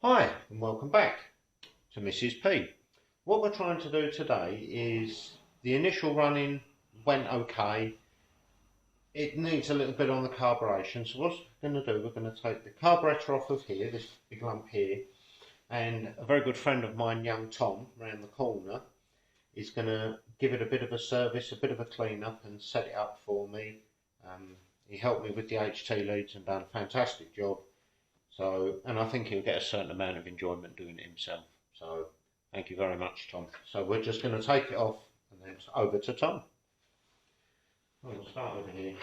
Hi and welcome back to Mrs. P. What we're trying to do today is the initial running went okay. It needs a little bit on the carburation, so what we're going to do, we're going to take the carburetor off of here, this big lump here, and a very good friend of mine, young Tom, around the corner, is going to give it a bit of a service, a bit of a clean up and set it up for me. He helped me with the HT leads and done a fantastic job. So, and I think he'll get a certain amount of enjoyment doing it himself. So, thank you very much, Tom. So we're just going to take it off and then over to Tom. We'll start over here.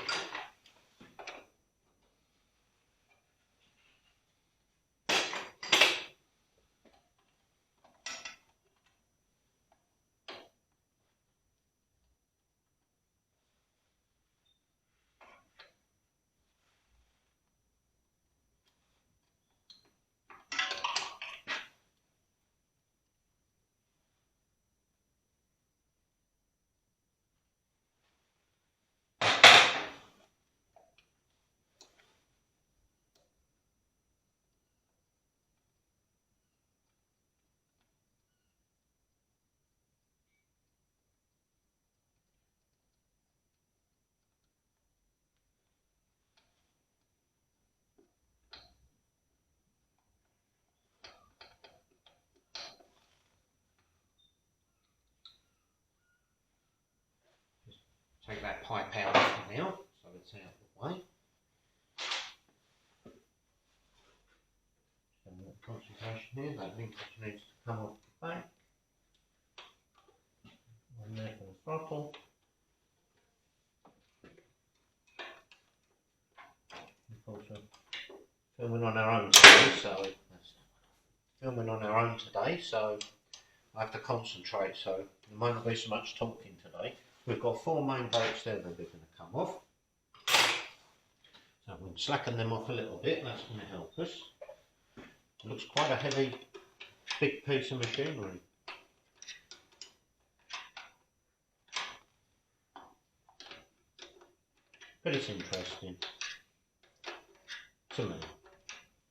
Take that pipe out now, so it's out of the way. Just a little concentration here, that linkage needs to come off the back. One there for the throttle. Of course, we're filming on our own today, so I have to concentrate, so there might not be so much talking today. We've got 4 main bolts there that are going to come off. So we can slacken them off a little bit, that's going to help us. It looks quite a heavy, big piece of machinery. But it's interesting to me,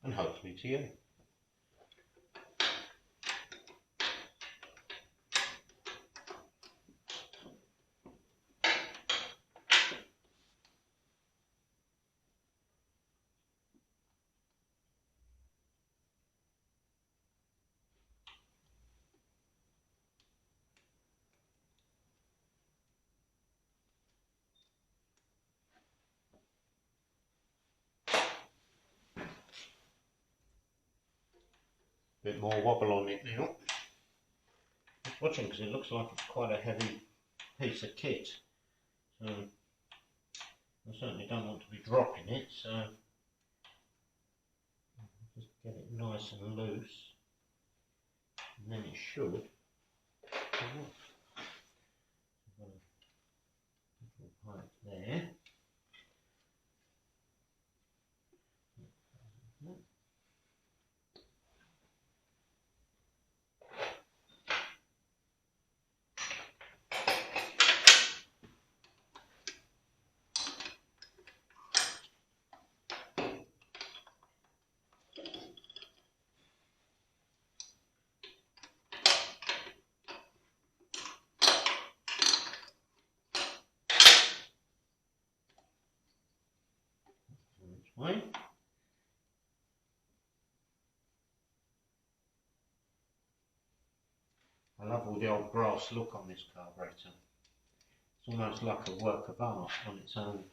and hopefully to you. Bit more wobble on it now. Just watching because it looks like it's quite a heavy piece of kit, so I certainly don't want to be dropping it, so just get it nice and loose, and then it should come off. I've got a little pipe there. Way. I love all the old brass look on this carburetor. It's almost like a work of art on its own.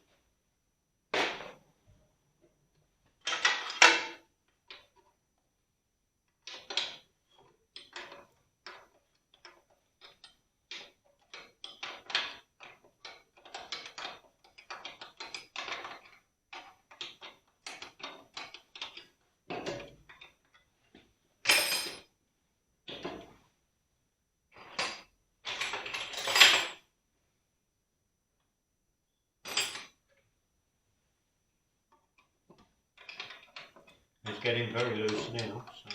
It's getting very loose now, so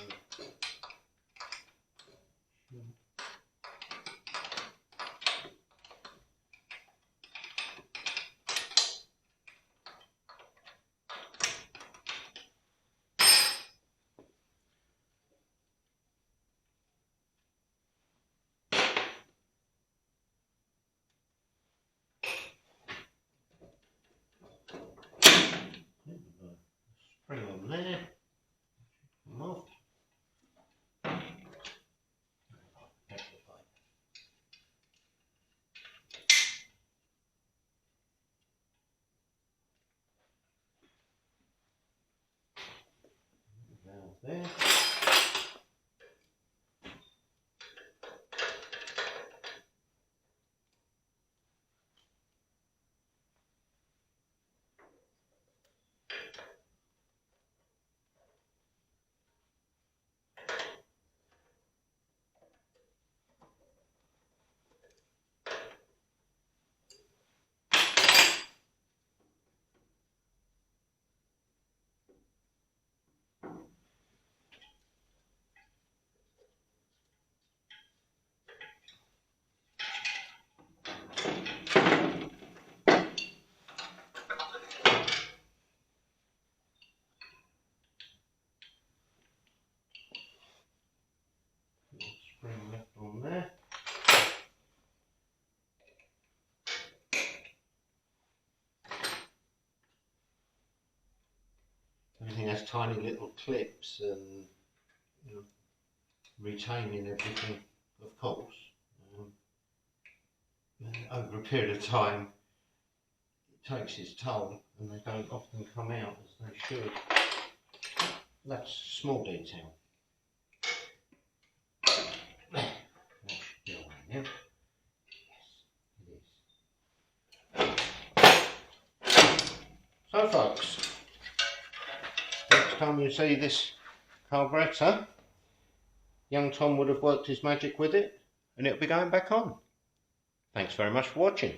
there. Spring left on there. Everything has tiny little clips and, you know, retaining everything, of course. Over a period of time it takes its toll and they don't often come out as they should. That's a small detail. There, that should be all right now. Yes, it is. So folks, next time you see this carburetor, young Tom would have worked his magic with it and it'll be going back on. Thanks very much for watching.